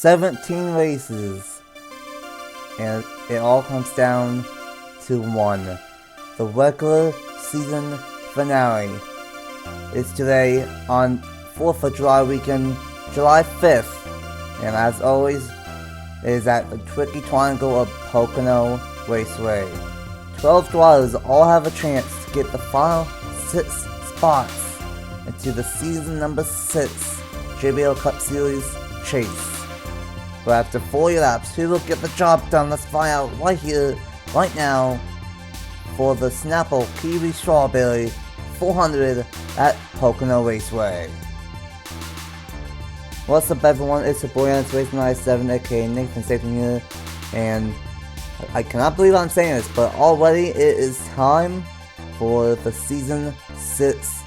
17 races, and it all comes down to one. The regular season finale is today on 4th of July weekend, July 5th. And as always, it is at the tricky triangle of Pocono Raceway. 12 drivers all have a chance to get the final 6 spots into the season number 6 JBL Cup Series Chase. But after 40 laps, who will get the job done? Let's find out right here, right now, for the Snapple Kiwi Strawberry 400 at Pocono Raceway. What's up, everyone? It's your boy NR2003, aka Nathan Stapleton here, and I cannot believe I'm saying this, but already it is time for the season 6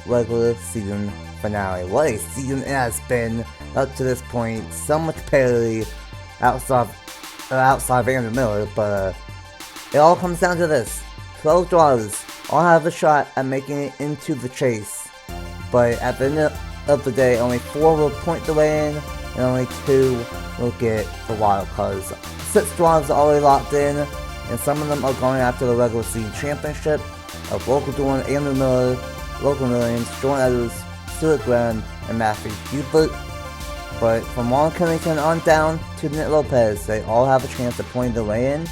regular season finale. What a season it has been up to this point. So much parity outside of Andrew Miller, but it all comes down to this. 12 drivers all have a shot at making it into the chase, but at the end of the day, only 4 will point the way in, and only 2 will get the wild cards. 6 drivers are already locked in, and some of them are going after the regular season championship of local dueling Andrew Miller, local millions, Jordan Edwards, Stuart Graham, and Matthew Hubert. But from Juan Kennington on down to Nick Lopez, they all have a chance to point their way in,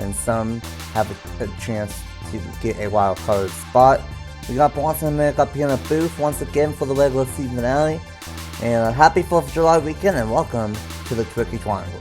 and some have a chance to get a wild card spot. We got Boston and Mick up here in the booth once again for the regular season finale. And happy 4th of July weekend, and welcome to the Tricky Triangle.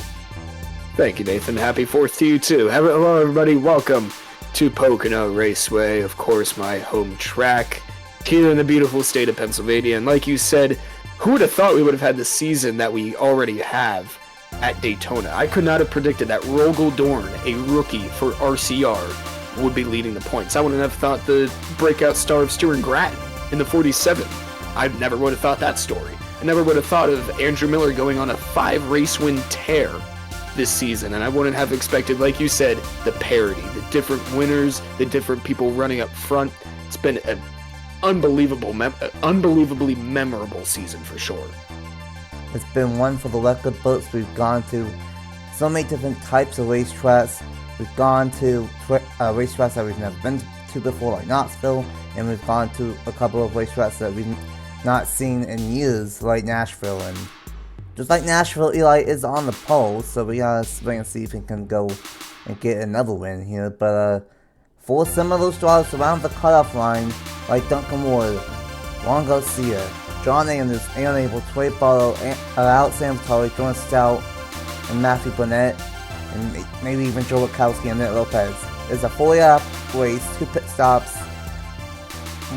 Thank you, Nathan. Happy 4th to you too. Hello, everybody. Welcome to Pocono Raceway, of course, my home track here in the beautiful state of Pennsylvania. And like you said, who would have thought we would have had the season that we already have at Daytona? I could not have predicted that Rogel Dorn, a rookie for RCR, would be leading the points. I wouldn't have thought the breakout star of Stuart Grattan in the 47. I never would have thought that story. I never would have thought of Andrew Miller going on a 5 race win tear this season, and I wouldn't have expected, like you said, the parity, the different winners, the different people running up front. It's been an unbelievably memorable season for sure. It's been one for the record books. We've gone to so many different types of racetracks. We've gone to racetracks that we've never been to before, like Knoxville, and we've gone to a couple of racetracks that we've not seen in years, like Nashville. And just like Nashville, Eli is on the pole, so we gotta wait and see if he can go and get another win here. But for some of those drivers around the cutoff line, like Duncan Ward, Juan Garcia, John Anders, Aaron Abel, Trey Barlow, Alex Sanvatore, Jordan Stout, and Matthew Burnett, and maybe even Joe Wachowski and Nick Lopez. It's a 4-lap race, 2 pit stops.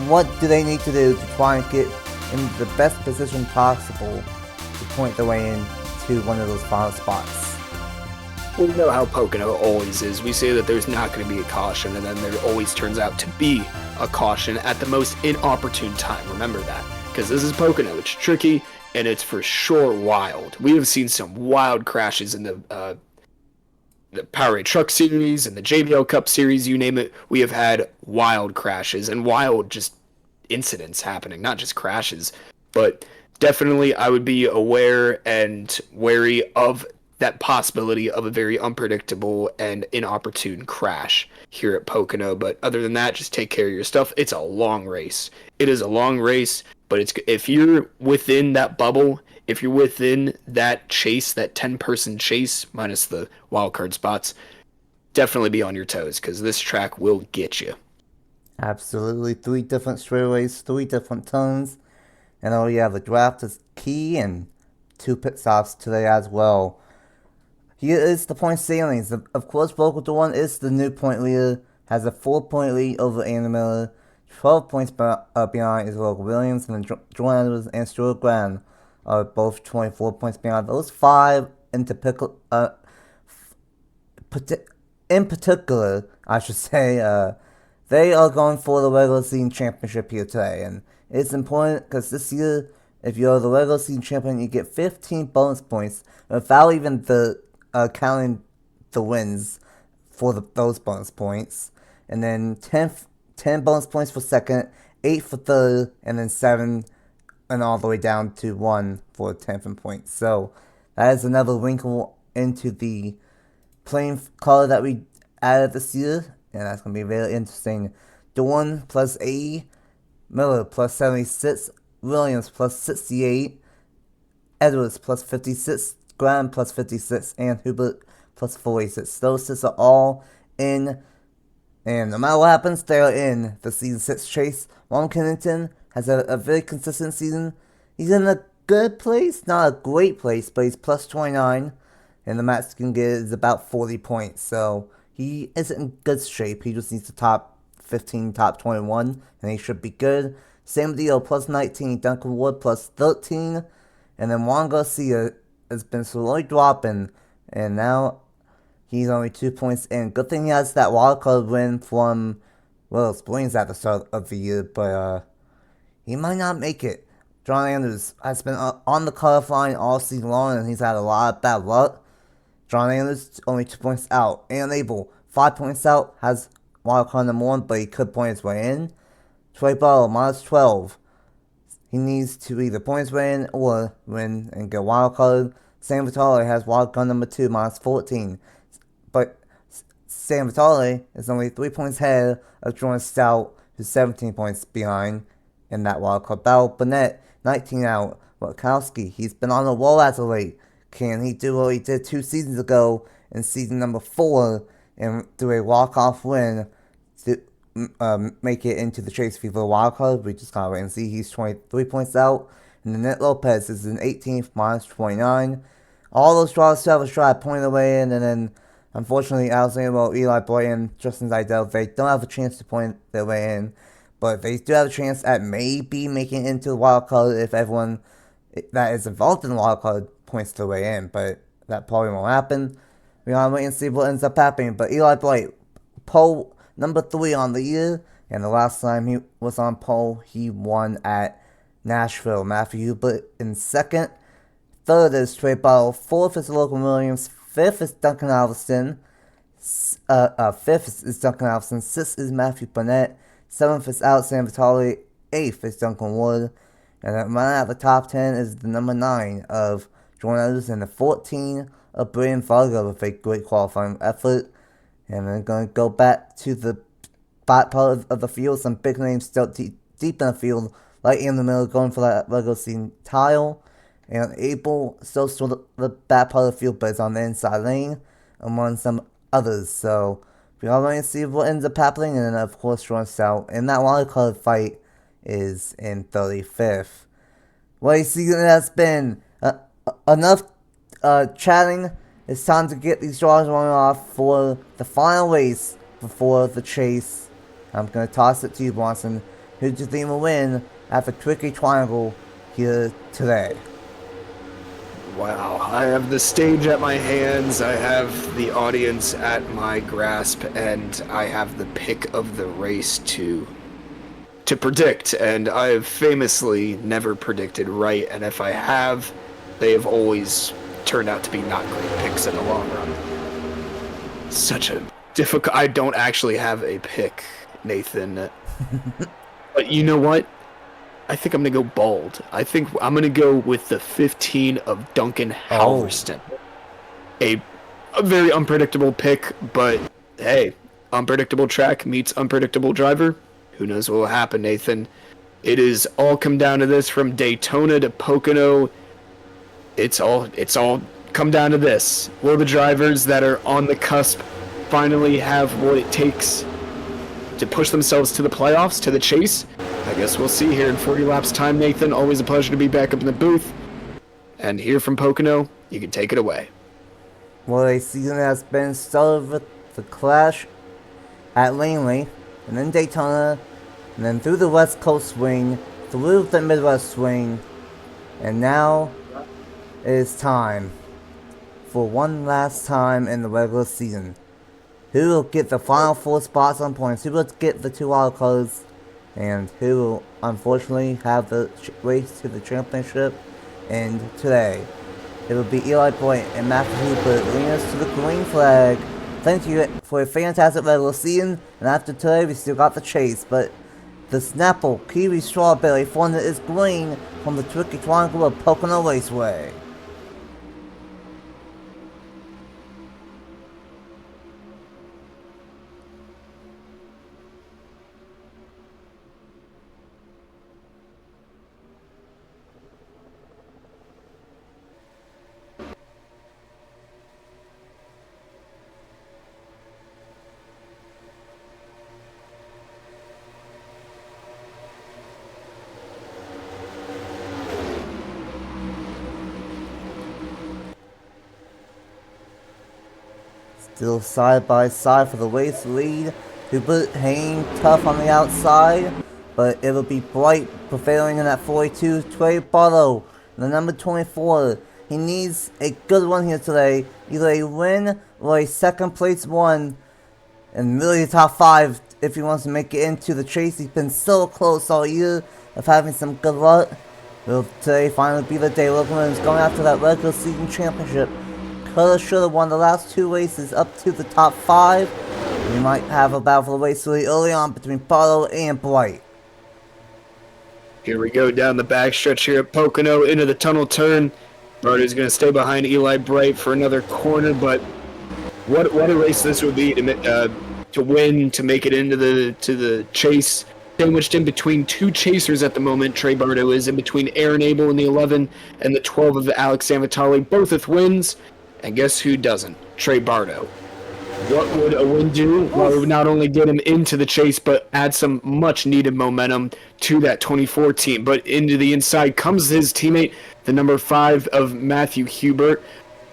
What do they need to do to try and get in the best position possible to point their way into one of those final spots? We know how Pocono always is. We say that there's not going to be a caution, and then there always turns out to be a caution at the most inopportune time. Remember that, because this is Pocono. It's tricky, and it's for sure wild. We have seen some wild crashes in the Power Truck Series and the JBL Cup Series, you name it. We have had wild crashes and wild just incidents happening, not just crashes. But definitely I would be aware and wary of that possibility of a very unpredictable and inopportune crash here at Pocono. But other than that, just take care of your stuff. It's a long race. It is a long race, but if you're within that bubble, if you're within that chase, that 10-person chase, minus the wildcard spots, definitely be on your toes, because this track will get you. Absolutely. 3 different straightaways, 3 different turns, and oh yeah, the draft is key, and 2 pit stops today as well. Here is the point standings. Of course, Rogel Dorn is the new point leader, has a 4-point lead over Andrew Miller, 12 points behind is Logan Williams, and then Jordan Edwards and Stuart Graham are both 24 points behind. Those 5 in particular, I should say, they are going for the regular season championship here today. And it's important because this year, if you're the regular season champion, you get 15 bonus points without even counting the wins for those bonus points. And then 10 bonus points for second, 8 for third, and then 7 and all the way down to 1 for 10th and points. So That is another wrinkle into the playing color that we added this year, and that's going to be very interesting. Dorn plus 80, Miller plus 76, Williams plus 68, Edwards plus 56, Graham plus 56, and Hubert plus 46. Those 6 are all in, and no matter what happens, they are in the Season 6 chase. Ron Kennington has a very consistent season. He's in a good place, not a great place, but he's plus 29, and the max he can get is about 40 points, so he isn't in good shape. He just needs to top 15, top 21, and he should be good. Sam Deal plus 19, Duncan Wood plus 13, and then Juan Garcia has been slowly dropping, and now he's only 2 points in. Good thing he has that wildcard win from, well, Springs at the start of the year, but he might not make it. John Anders has been on the cutoff line all season long, and he's had a lot of bad luck. John Anders only 2 points out. And Abel, 5 points out, has wildcard number 1, but he could point his way in. Trey Butler, minus 12. He needs to either point his way in or win and get wildcard. Sam Vitale has wildcard number 2, minus 14. But Sam Vitale is only 3 points ahead of Jordan Stout, who's 17 points behind in that wildcard battle. Burnett, 19 out. Watkowski, he's been on the roll as of late. Can he do what he did 2 seasons ago in season number 4 and do a walk-off win to make it into the chase for the wildcard? We just gotta wait and see. He's 23 points out. And then Nick Lopez is in 18th, minus 29. All those drivers still have a shot at pointing their way in, and then unfortunately, Alexander, Eli Boyd, Justin Zidell, they don't have a chance to point their way in. But they do have a chance at maybe making it into the wildcard if everyone that is involved in the wildcard points their way in. But that probably won't happen. We gotta wait and see what ends up happening. But Eli Blight, pole number 3 on the year. And the last time he was on pole, he won at Nashville. Matthew Hubert in 2nd. 3rd is Trey Bottle. 4th is Logan Williams. 5th is Duncan Alverson. 5th is Duncan Alverson. 6th is Matthew Burnett. 7th is Alexander Vitale. 8th is Duncan Wood. And then right at the top 10 is the number 9 of Jordan Edwards and the 14 of Brian Varga with a great qualifying effort. And then going to go back to the back part of the field. Some big names still deep in the field. Right in the middle, going for that regular season tile. And Abel still the back part of the field, but it's on the inside lane among some others. So we are going to see what ends up happening. And then, of course, Jordan Stout in that wildcard fight is in 35th. What a season it has been. Enough chatting. It's time to get these draws running off for the final race before the chase. I'm going to toss it to you, Bronson. Who do you think will win at the Tricky Triangle here today? Wow, I have the stage at my hands, I have the audience at my grasp, and I have the pick of the race to predict. And I have famously never predicted right, and if I have, they have always turned out to be not great picks in the long run. Such a difficult... I don't actually have a pick, Nathan. But you know what? I think I'm going to go bold. I think I'm going to go with the 15 of Duncan Halverson. A very unpredictable pick, but hey, unpredictable track meets unpredictable driver. Who knows what will happen, Nathan? It is all come down to this from Daytona to Pocono. It's all come down to this. Will the drivers that are on the cusp finally have what it takes to push themselves to the playoffs, to the chase? I guess we'll see here in 40 laps time, Nathan. Always a pleasure to be back up in the booth. And here from Pocono, you can take it away. Well, a season has been started with the clash at Langley, and then Daytona, and then through the West Coast swing, through the Midwest swing, and now it is time for one last time in the regular season. Who will get the final 4 spots on points? Who will get the 2 wildcards? And who will unfortunately have the race to the championship? And today, it will be Eli Boyd and Matthew Hubert leading us to the green flag. Thank you for a fantastic regular season. And after today, we still got the chase. But the Snapple Kiwi Strawberry formula is green from the Tricky Triangle of Pocono Raceway. Still side by side for the race lead. Hubert hanging tough on the outside, but it'll be Bright prevailing in that 42. Trey Barlow, the number 24. He needs a good run here today. Either a win or a second place one. And really top 5 if he wants to make it into the chase. He's been so close all year of having some good luck. Will today finally be the day Logan Williams going after that regular season championship. Coulda, shoulda won the last 2 races up to the top 5. We might have a battle for the race really early on between Barlow and Bright. Here we go down the backstretch here at Pocono into the tunnel turn. Barlow's going to stay behind Eli Bright for another corner, but what a race this would be to win, to make it into the chase. Sandwiched in between 2 chasers at the moment. Trey Barlow is in between Aaron Abel in the 11 and the 12 of Alex Amatali, both with wins. And guess who doesn't? Trey Barlow. What would a win do? Well, it would not only get him into the chase, but add some much-needed momentum to that 24 team. But into the inside comes his teammate, the number 5 of Matthew Hubert.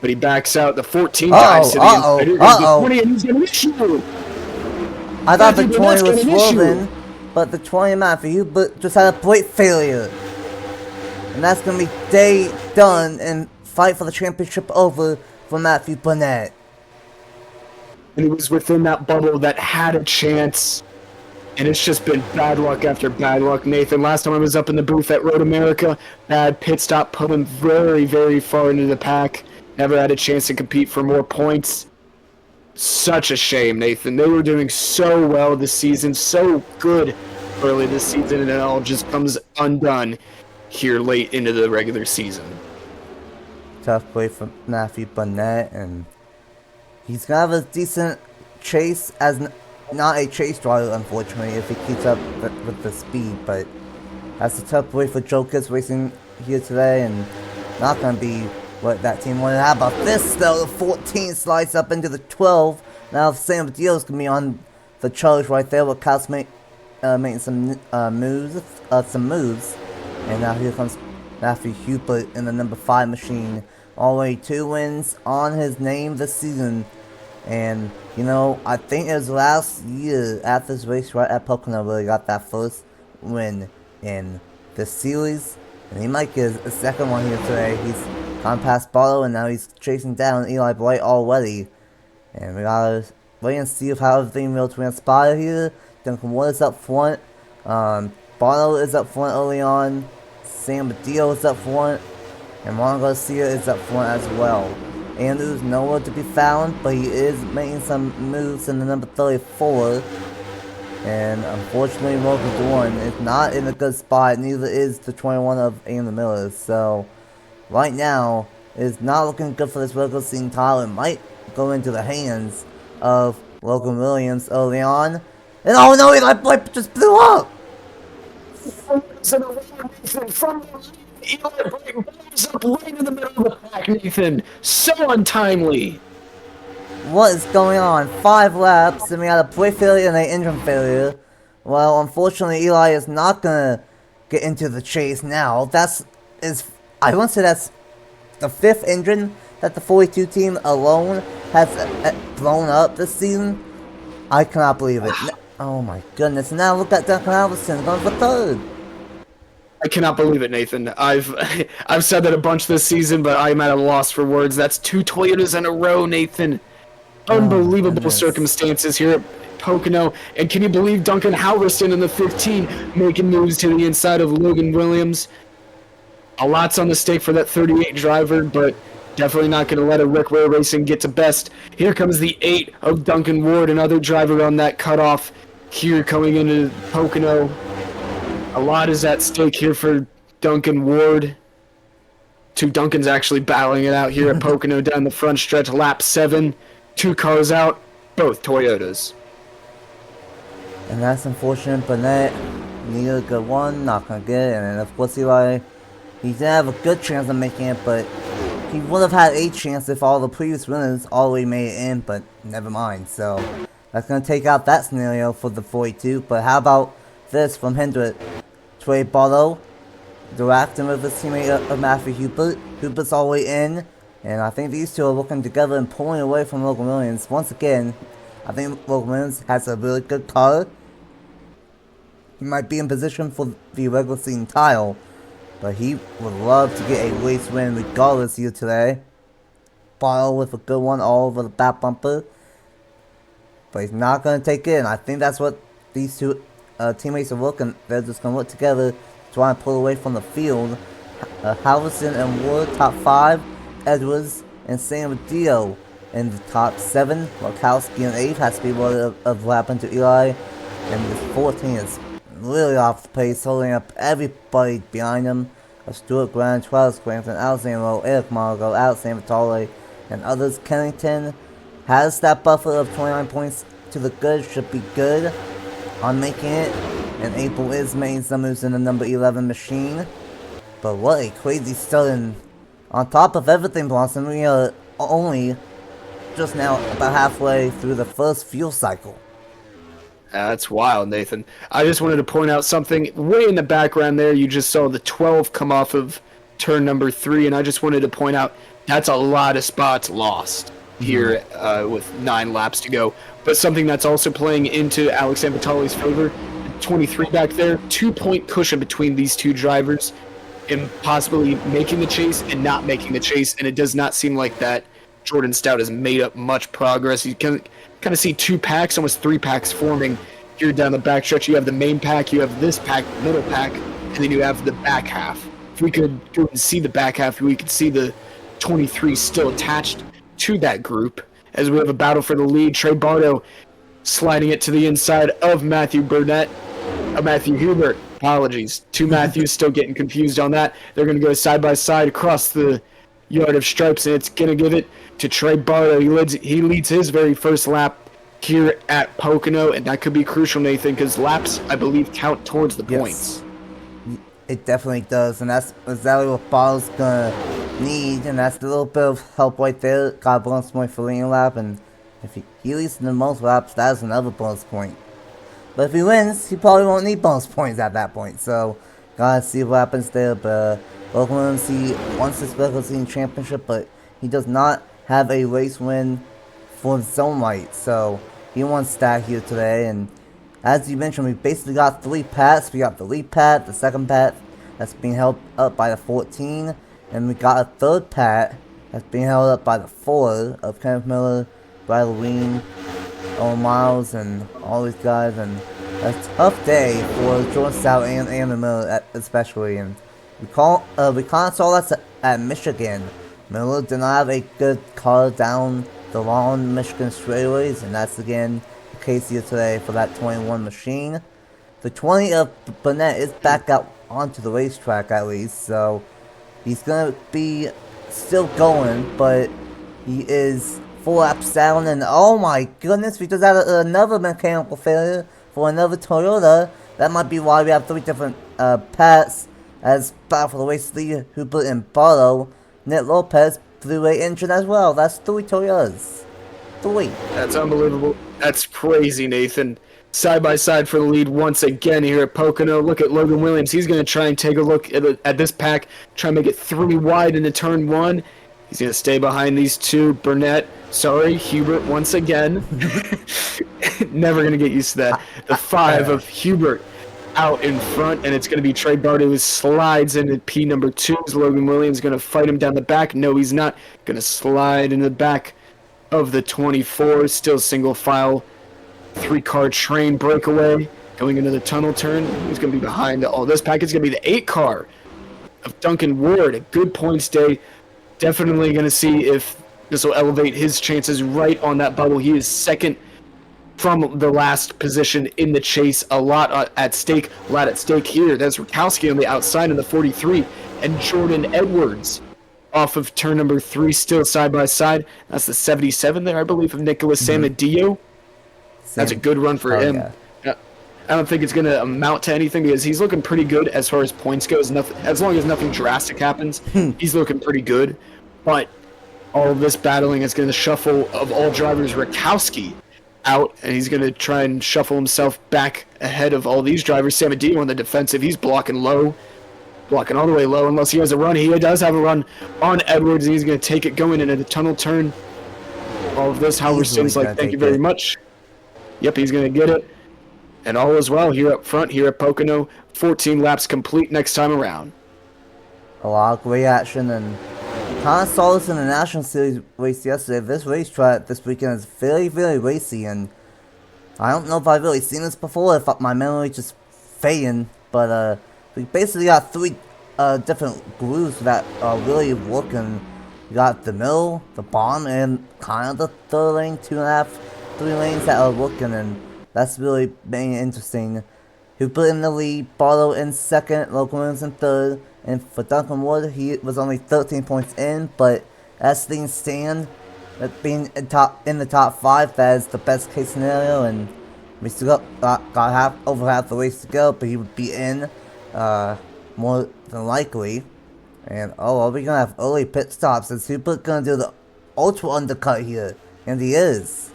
But he backs out. The 14 dives to the inside. Here goes the 20, and he's going to issue. I thought the 20 was swerving, but the 20 Matthew Hubert just had a brake failure. And that's going to be day done and fight for the championship over for Matthew Burnett. And he was within that bubble that had a chance. And it's just been bad luck after bad luck, Nathan. Last time I was up in the booth at Road America, bad pit stop put him very, very far into the pack. Never had a chance to compete for more points. Such a shame, Nathan. They were doing so well this season, so good early this season, and it all just comes undone here late into the regular season. Tough play for Matthew Burnett, and he's gonna have a decent chase as not a chase driver, unfortunately, if he keeps up with the speed. But that's a tough way for Jokers racing here today, and not gonna be what that team wanted. How about this though? The 14 slides up into the 12. Now Sam Deal's gonna be on the charge right there with Kyle making some moves, and now here comes Matthew Hubert in the number 5 machine. Already 2 wins on his name this season. And, you know, I think it was last year at this race right at Pocono where he got that first win in this series. And he might get a second one here today. He's gone past Barlow and now he's chasing down Eli Bright already. And we gotta wait and see how everything will transpire here. Duncan Wood is up front. Barlow is up front early on. Sam Badillo is up front. And Juan Garcia is up front as well. Andrew's nowhere to be found, but he is making some moves in the number 34. And unfortunately, Logan Warren is not in a good spot, neither is the 21 of Andrew Miller. So, right now, it's not looking good for this regular season title. It might go into the hands of Logan Williams early on. And oh no, Eli Bright just blew up! Eli Bright blows up right in the middle of the pack, Nathan. So untimely. What is going on? 5 laps, and we had a brake failure and an engine failure. Well, unfortunately, Eli is not gonna get into the chase now. I want to say that's the 5th engine that the 42 team alone has blown up this season. I cannot believe it. Oh my goodness! Now look at Duncan Alverson going for 3rd. I cannot believe it, Nathan. I've said that a bunch this season, but I'm at a loss for words. That's 2 Toyotas in a row, Nathan. Unbelievable circumstances here at Pocono. And can you believe Duncan Halverson in the 15 making moves to the inside of Logan Williams? A lot's on the stake for that 38 driver, but definitely not going to let a Rick Ray Racing get to best. Here comes the 8 of Duncan Ward, another driver on that cutoff here coming into Pocono. A lot is at stake here for Duncan Ward. 2 Duncans actually battling it out here at Pocono down the front stretch, lap 7. 2 cars out, both Toyotas. And that's unfortunate. Burnett needed a good one, not gonna get it. And then of course Eli, he did have a good chance of making it, but he would have had a chance if all the previous winners already made it in, but never mind. So that's gonna take out that scenario for the 42. But how about this from Hendrick? Trey Barlow, directing with his teammate of Matthew Hubert. Hubert's all the way in, And I think these two are working together and pulling away from Logan Williams. Once again, I think Logan Williams has a really good car. He might be in position for the regular season title, but he would love to get a race win regardless here today. Bottle with a good one all over the back bumper. But he's not going to take it, and I think that's what these two teammates are looking. They're just going to work together to try and pull away from the field. Halverson and Ward, top 5. Edwards and Sam Dio in the top 7. Wachowski in 8 has to be of what happened to Eli. And the 14 is really off the pace, holding up everybody behind him. Stuart Grant, Travis Scranton, Alexander, Eric Margo, Alexander Vitale, and others. Kennington has that buffer of 29 points to the good, should be good on making it. And April is making some moves in the number 11 machine. But what a crazy start, and on top of everything, Blossom, we are only just now about halfway through the first fuel cycle. That's wild, Nathan. I just wanted to point out something. Way in the background there, you just saw the 12 come off of turn number 3, and I just wanted to point out that's a lot of spots lost here with 9 laps to go. But something that's also playing into Alex Vitale's favor, 23 back there, 2-point cushion between these two drivers, and possibly making the chase and not making the chase, and it does not seem like that Jordan Stout has made up much progress. You can kind of see 2 packs, almost 3 packs forming here down the backstretch. You have the main pack, you have this pack, middle pack, and then you have the back half. If we could go and see the back half, we could see the 23 still attached to that group, as we have a battle for the lead. Trey Bardo sliding it to the inside of Matthew Hubert. Apologies. 2 Matthews, still getting confused on that. They're going to go side by side across the yard of stripes, and it's going to give it to Trey Bardo. He leads his very first lap here at Pocono, and that could be crucial, Nathan, because laps, I believe, count towards the points. It definitely does, and that's exactly what Bardo's going to need, and that's a little bit of help right there. Got a bonus point for leading lap, and if he leads in the most laps, that's another bonus point. But if he wins, he probably won't need bonus points at that point. So, gotta see what happens there. But Oakland, he wants this regular season championship, but he does not have a race win for his own right. So, he wants that here today. And as you mentioned, we basically got 3 pats. We got the lead pat, the second pat that's being held up by the 14. And we got a third pat that's being held up by the 4 of Kenneth Miller, Brad Lewin, Owen Miles, and all these guys, and a tough day for Jordan Stout and Andrew Miller especially. And we kind of saw that at Michigan. Miller did not have a good car down the long Michigan straightaways, and that's again the case here today for that 21 machine. The 20 of Burnett is back out onto the racetrack at least, so he's gonna be still going, but he is 4 laps down, and oh my goodness, we just had another mechanical failure for another Toyota. That might be why we have 3 different pats as battle for the race lead. Hubert and Barlow. Nick Lopez threw a engine as well. That's 3 Toyotas. 3. That's unbelievable. That's crazy, Nathan. Side by side for the lead once again here at Pocono. Look at Logan Williams. He's going to try and take a look at this pack, try and make it 3 wide into turn 1. He's going to stay behind these 2. Hubert once again. Never going to get used to that. The 5 of Hubert out in front, and it's going to be Trey Bardo who slides into P number 2. Logan Williams going to fight him down the back. No, he's not. Going to slide in the back of the 24. Still single file. 3-car train breakaway going into the tunnel turn. He's going to be behind all this pack. It's going to be the 8-car of Duncan Ward. A good points day. Definitely going to see if this will elevate his chances right on that bubble. He is second from the last position in the chase. A lot at stake here. That's Rakowski on the outside in the 43, and Jordan Edwards off of turn number 3, still side by side. That's the 77 there, I believe, of Nicholas Samadio. That's a good run for him. Yeah. I don't think it's going to amount to anything because he's looking pretty good as far as points goes. As long as nothing drastic happens, he's looking pretty good. But all of this battling is going to shuffle of all drivers Rakowski out, and he's going to try and shuffle himself back ahead of all these drivers. Samadio on the defensive, he's blocking low. blocking all the way low unless he has a run. He does have a run on Edwards, and he's going to take it going into the tunnel turn. All of this, Halverson's like, thank you very much. Yep, he's going to get it. And all is well here up front, here at Pocono. 14 laps complete next time around. A lot of great action, and kind of saw this in the National Series race yesterday. This racetrack this weekend is very, very racy, and I don't know if I've really seen this before, if my memory just fading, but we basically got three different grooves that are really working. You got the middle, the bottom, and kind of the third lane, 2.5, 3 lanes that are working, and that's really being interesting. Hubert in the lead, Barlow in second, Logan Williams in third, and for Duncan Wood, he was only 13 points in, but as things stand, being in the top 5, that is the best case scenario, and we still got over half the race to go, but he would be in more than likely. And are we gonna have early pit stops? Is Hubert gonna do the ultra undercut here? And he is.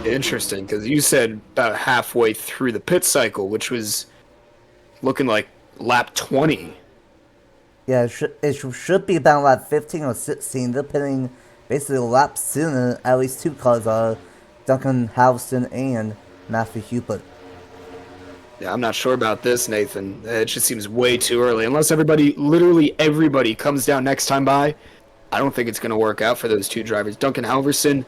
Interesting, because you said about halfway through the pit cycle, which was looking like lap 20. Yeah, it should be about lap 15 or 16, depending basically a lap sooner. At least 2 cars are Duncan Halverson and Matthew Hubert. Yeah, I'm not sure about this, Nathan. It just seems way too early. Unless literally everybody comes down next time by, I don't think it's going to work out for those 2 drivers. Duncan Halverson,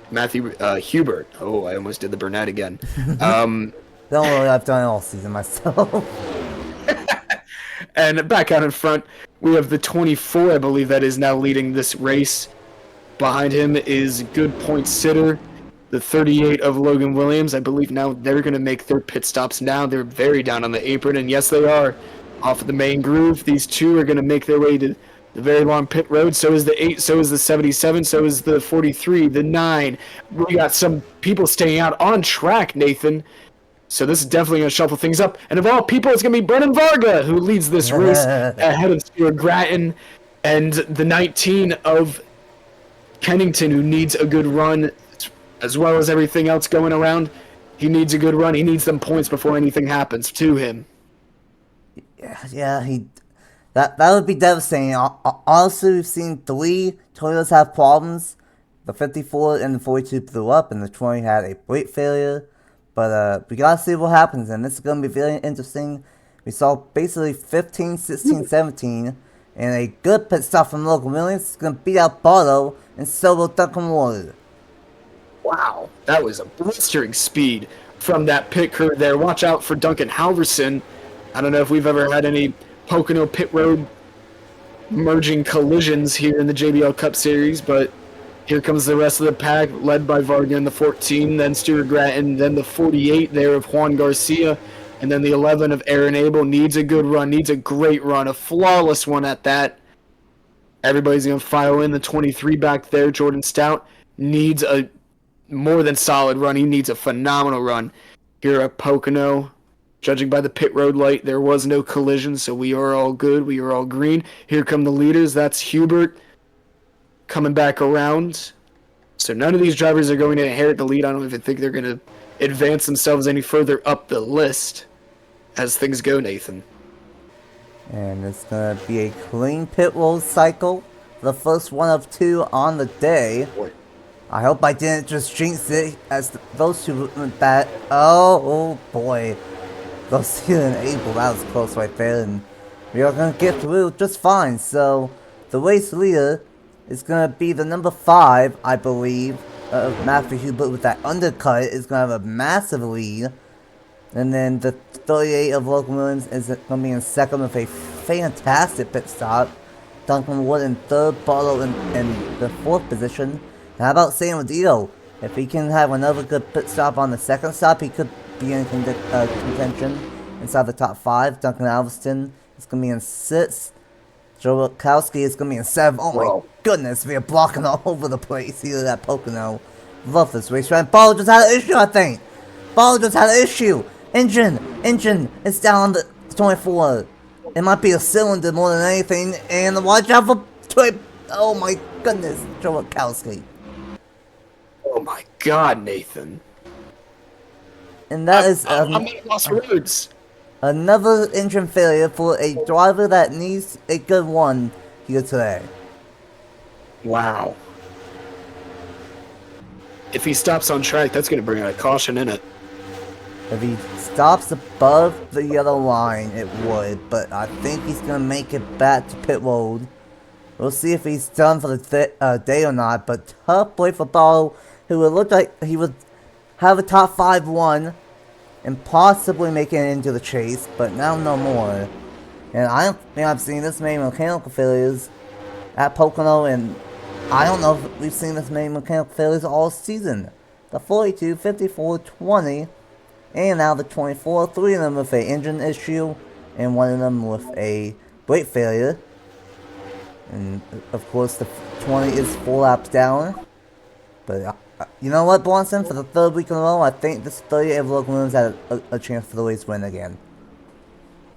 Matthew Hubert. Oh, I almost did the Burnett again. Don't worry, I've done it all season myself. And back out in front, we have the 24, I believe, that is now leading this race. Behind him is good point sitter, the 38 of Logan Williams. I believe now they're going to make their pit stops now. They're very down on the apron, and yes, they are off of the main groove. These 2 are going to make their way to the very long pit road. So is the 8, so is the 77, so is the 43, the 9. We got some people staying out on track, Nathan. So this is definitely going to shuffle things up. And of all people, it's going to be Brennan Varga who leads this race ahead of Stuart Grattan and the 19 of Kennington, who needs a good run, as well as everything else going around. He needs a good run. He needs them points before anything happens to him. Yeah, that would be devastating. Honestly, we've seen 3 Toyotas have problems. The 54 and the 42 blew up, and the 20 had a brake failure. But we gotta see what happens, and this is gonna be very interesting. We saw basically 15, 16, 17, and a good pit stop from Logan Williams is gonna beat out Barlow and solo Duncan Ward. Wow, that was a blistering speed from that pit crew there. Watch out for Duncan Halverson. I don't know if we've ever had any Pocono pit road merging collisions here in the JBL Cup Series, but here comes the rest of the pack, led by Varga in the 14, then Stuart Grattan, then the 48 there of Juan Garcia, and then the 11 of Aaron Abel. Needs a good run, needs a great run, a flawless one at that. Everybody's going to file in. The 23 back there, Jordan Stout, needs a more than solid run. He needs a phenomenal run here at Pocono. Judging by the pit road light, there was no collision, so we are all good. We are all green. Here come the leaders. That's Hubert coming back around. So none of these drivers are going to inherit the lead. I don't even think they're going to advance themselves any further up the list as things go, Nathan. And it's going to be a clean pit road cycle. The first one of 2 on the day. Boy. I hope I didn't just jinx it as those 2 went back. Oh boy. Garcia and Abel, that was close right there. And we are going to get through just fine. So the race leader is going to be the number 5, I believe, Matthew Hubert with that undercut is going to have a massive lead. And then the 38 of Logan Williams is going to be in second with a fantastic pit stop. Duncan Wood in third, Barlow in the 4th position. And how about San Rodeo? If he can have another good pit stop on the second stop, he could be in contention inside the top 5. Duncan Alveston is going to be in 6th. Joe Wilkowski is going to be in 7th. Oh my goodness, we are blocking all over the place here at Pocono. Love this racetrack. Barlow just had an issue, I think. Barlow just had an issue. Engine is down on the 24. It might be a cylinder more than anything. And watch out for... Oh my goodness, Joe Wilkowski. Oh my God, Nathan. And that is... I'm at lost words. Another engine failure for a driver that needs a good one here today. Wow. If he stops on track, that's going to bring out a caution in it. If he stops above the yellow line, it would, but I think he's going to make it back to pit road. We'll see if he's done for the day or not, but tough play for Bottle, who would look like he would have a top 5 1 and possibly make it into the chase, but now no more. And I don't think I've seen this many mechanical failures at Pocono, and I don't know if we've seen this many mechanical failures all season. The 42, 54, 20, and now the 24, 3 of them with an engine issue, and 1 of them with a brake failure. And of course the 20 is 4 laps down. But you know what, Bronson? For the 3rd week in a row, I think this 38 of Logan Williams had a chance for the race win again.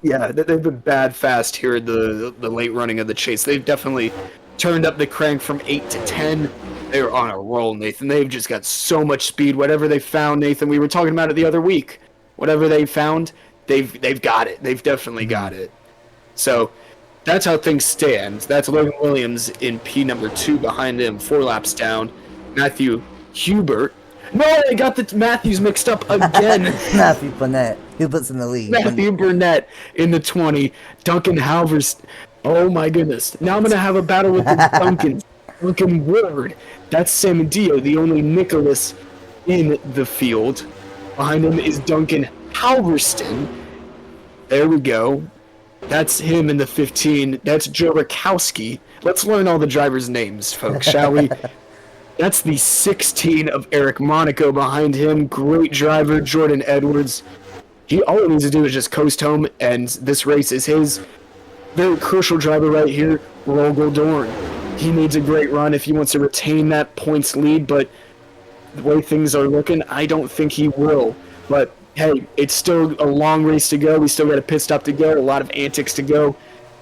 Yeah, they've been bad fast here in the late running of the chase. They've definitely turned up the crank from 8 to 10. They're on a roll, Nathan. They've just got so much speed. Whatever they found, Nathan, we were talking about it the other week. Whatever they found, they've got it. They've definitely got it. So that's how things stand. That's Logan Williams in P number 2 behind him, 4 laps down. Matthew Hubert. No, I got the Matthews mixed up again. Matthew Burnett. Hubert's in the lead. Matthew Burnett in the 20. Duncan Halvers. Oh my goodness. Now I'm going to have a battle with the Duncans. Duncan Ward. That's Samudio, the only Nicholas in the field. Behind him is Duncan Halverston. There we go. That's him in the 15. That's Joe Rakowski. Let's learn all the drivers' names, folks, shall we? That's the 16 of Eric Monaco behind him. Great driver, Jordan Edwards. All he needs to do is just coast home, and this race is his. Very crucial driver right here, Rogel Dorn. He needs a great run if he wants to retain that points lead, but the way things are looking, I don't think he will. But hey, it's still a long race to go. We still got a pit stop to go, a lot of antics to go.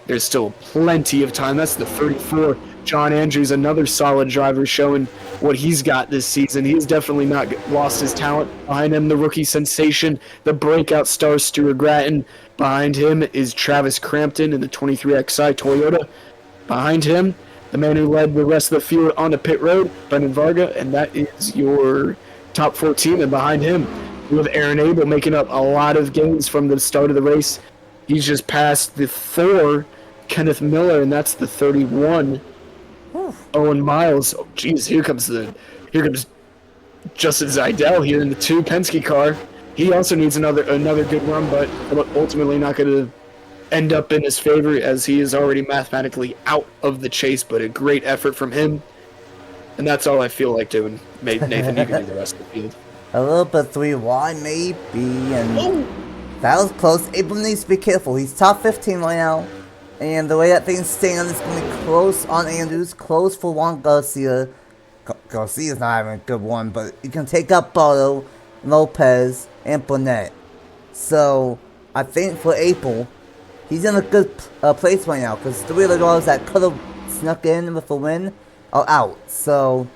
There's still plenty of time. That's the 34. John Andrews, another solid driver, showing what he's got this season. He's definitely not lost his talent. Behind him, the rookie sensation, the breakout star, Stuart Gratton. Behind him is Travis Crampton in the 23XI Toyota. Behind him, the man who led the rest of the field onto pit road, Brendan Varga, and that is your top 14. And behind him, we have Aaron Abel making up a lot of gains from the start of the race. He's just passed the 4, Kenneth Miller, and that's the 31. Owen Miles. Oh, geez, here comes Justin Zeidel here in the 2 Penske car. He also needs another good run, but ultimately not going to end up in his favor as he is already mathematically out of the chase. But a great effort from him, and that's all I feel like doing. Nathan, you can do the rest of the field. A little bit 3 wide, maybe, and that was close. Abel needs to be careful. He's top 15 right now. And the way that things stand, it's going to be close on Andrews, close for Juan Garcia. Garcia's not having a good one, but you can take up Boto, Lopez, and Burnett. So, I think for April, he's in a good place right now, because 3 of the guys that could have snuck in with a win are out. So,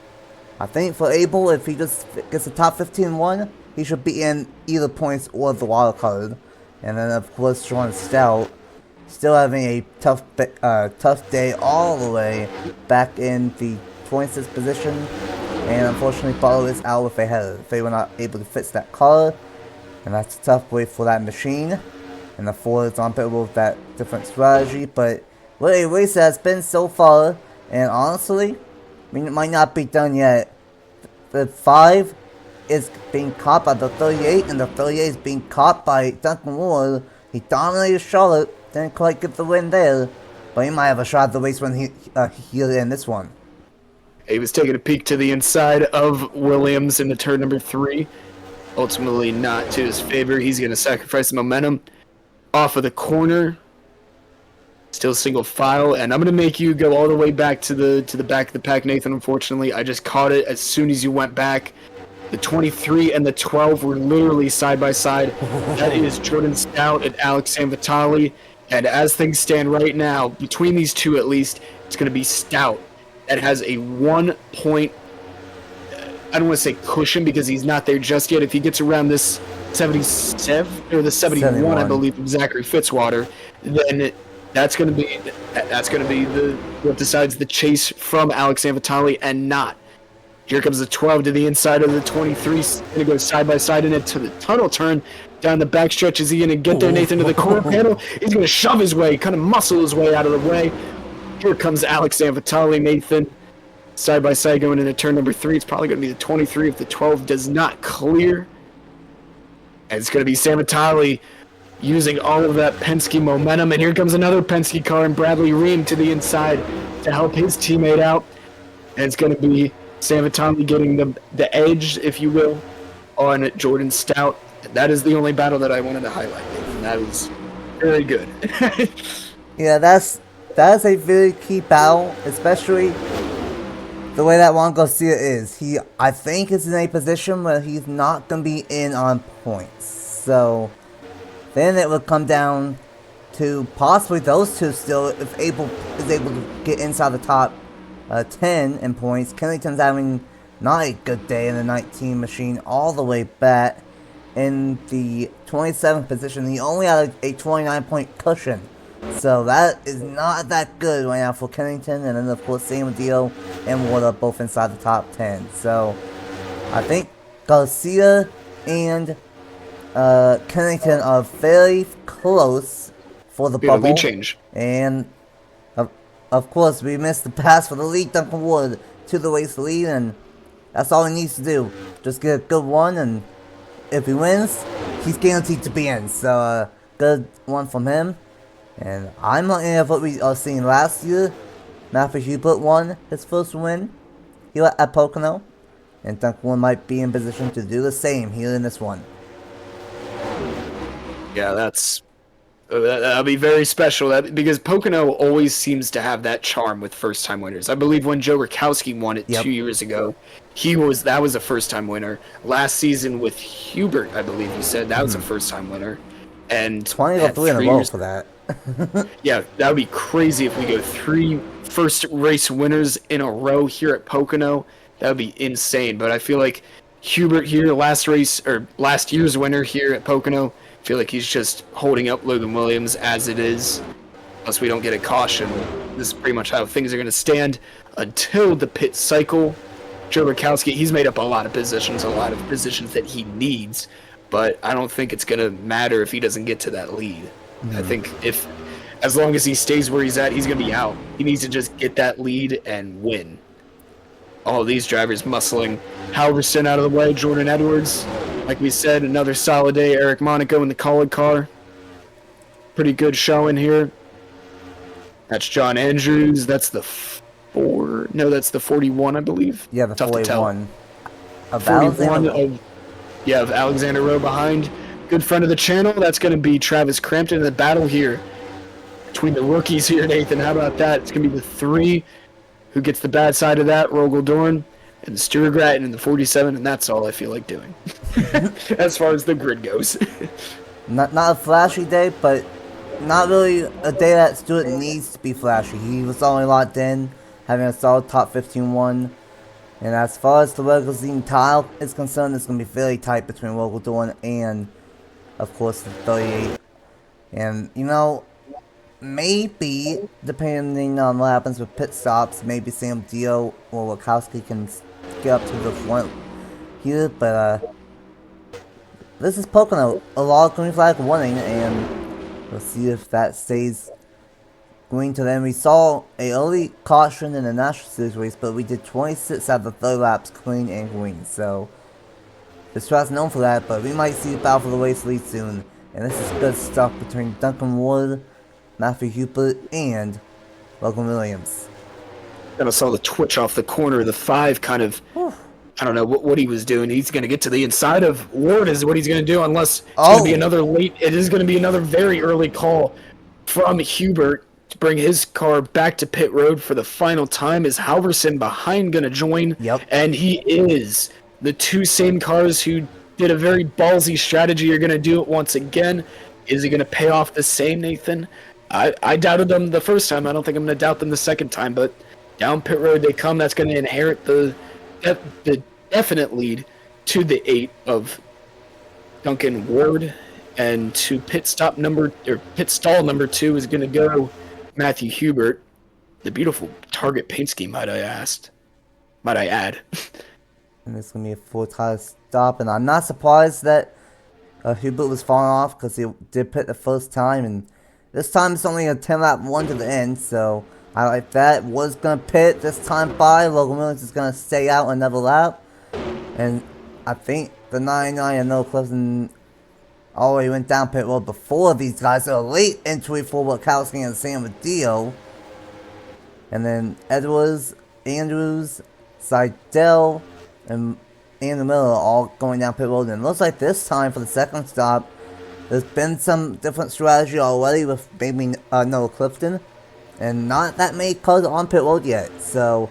I think for April, if he just gets a top 15-1, he should be in either points or the wild card. And then, of course, Sean Stout, still having a tough day all the way back in the 26th position, and unfortunately Bottle is out with a header. They were not able to fix that car, and that's a tough way for that machine. And the Ford is on pit with that different strategy, but what a race has been so far, and honestly, I mean, it might not be done yet. The 5 is being caught by the 38, and the 38 is being caught by Duncan Ward. He dominated Charlotte. Didn't quite get the win there, but he might have a shot at the race when he'll end this one. He was taking a peek to the inside of Williams in the turn number 3. Ultimately not to his favor. He's going to sacrifice the momentum off of the corner. Still single file, and I'm going to make you go all the way back to the back of the pack, Nathan. Unfortunately, I just caught it as soon as you went back. The 23 and the 12 were literally side by side. That is Jordan Stout and Alex Sanvitali. And as things stand right now, between these two at least, it's going to be Stout that has a 1 point, I don't want to say cushion because he's not there just yet. If he gets around this 77 or the 71, 71. I believe, of Zachary Fitzwater, then that's going to be the what decides the chase from Alex Anvatali and not. Here comes the 12 to the inside of the 23. He's going to go side by side into the tunnel turn down the backstretch. Is he going to get there, Nathan, to the corner panel? He's going to shove his way, kind of muscle his way out of the way. Here comes Alex Anvatali, Nathan, side by side going into turn number 3. It's probably going to be the 23 if the 12 does not clear. And it's going to be Anvatali using all of that Penske momentum. And here comes another Penske car and Bradley Ream to the inside to help his teammate out. And it's going to be Anvatali getting the edge, if you will, on Jordan Stout. That is the only battle that I wanted to highlight, Nathan. That was very good. Yeah, that's a very key battle, especially the way that Juan Garcia is. He, I think, is in a position where he's not going to be in on points. So then it would come down to possibly those two still, if is able to get inside the top 10 in points. Kennington's having not a good day in the 19 machine all the way back in the 27th position. He only had a 29-point cushion. So that is not that good right now for Kennington. And then, of course, same with Dio and Water both inside the top 10. So I think Garcia and Kennington are very close for the bubble. Lead change. And of course, we missed the pass for the lead. Duncan Wood to the race lead, and that's all he needs to do. Just get a good one, and if he wins, he's guaranteed to be in. So, good one from him. And I'm looking at what we are seeing last year. Matthew Hubert won his first win here at Pocono, and Duncan Wood might be in position to do the same here in this one. Yeah, that'll be very special, because Pocono always seems to have that charm with first-time winners. I believe when Joe Rakowski won it 2 years ago, that was a first-time winner. Last season with Hubert, I believe you said, that was a first-time winner. And 23 in a row for that. Yeah, that would be crazy if we go 3 first race winners in a row here at Pocono. That would be insane. But I feel like Hubert here, last year's winner here at Pocono, I feel like he's just holding up Logan Williams as it is. Unless we don't get a caution. This is pretty much how things are going to stand until the pit cycle. Joe Rakowski, he's made up a lot of positions that he needs. But I don't think it's going to matter if he doesn't get to that lead. I think as long as he stays where he's at, he's going to be out. He needs to just get that lead and win. All of these drivers muscling. Halverson out of the way, Jordan Edwards. Like we said, another solid day. Eric Monaco in the College car. Pretty good showing here. That's John Andrews. That's the 41, I believe. Yeah, the 41. Of Alexander Rowe behind. Good friend of the channel. That's going to be Travis Crampton in the battle here between the rookies here, Nathan. How about that? It's going to be the 3 who gets the bad side of that. Rogel Dorn and Stuart Grattan in the 47, and that's all I feel like doing as far as the grid goes. Not a flashy day, but not really a day that Stuart needs to be flashy. He was only locked in, having a solid top 15 1. And as far as the regular season tile is concerned, it's going to be very tight between Rogel Dorn and, of course, the 38. And, maybe, depending on what happens with pit stops, maybe Sam Dio or Wachowski can get up to the front here. But, this is Pocono. A lot of green flag winning, and we'll see if that stays green to them. We saw a early caution in the National Series race, but we did 26 out of the 30 laps clean and green. So, this track's known for that, but we might see a battle for the race lead soon. And this is good stuff between Duncan Wood, Matthew Hubert, and Logan Williams. Kind of saw the twitch off the corner of the 5, kind of. I don't know what he was doing. He's going to get to the inside of Ward is what he's going to do, unless it's going to be another late. It is going to be another very early call from Hubert to bring his car back to pit road for the final time. Is Halverson behind going to join? Yep. And he is. The 2 same cars who did a very ballsy strategy are going to do it once again. Is it going to pay off the same, Nathan? I doubted them the first time. I don't think I'm going to doubt them the second time. But down pit road they come. That's going to inherit the definite lead to the 8 of Duncan Ward. And to pit stall number 2 is going to go Matthew Hubert. The beautiful Target paint scheme, might I add. And it's going to be a 4-tire stop. And I'm not surprised that Hubert was falling off because he did pit the first time. And this time it's only a 10-lap run to the end. So I like that. Was going to pit this time by. Logan Williams is going to stay out another lap. And I think the 99 and no Clifton already went down pit road before these guys. So a late entry for Wachowski and San Mateo. And then Edwards, Andrews, Seidel, and Andrew Miller all going down pit road. And it looks like this time for the second stop, there's been some different strategy already with maybe Noah Clifton. And not that many cars on pit road yet. So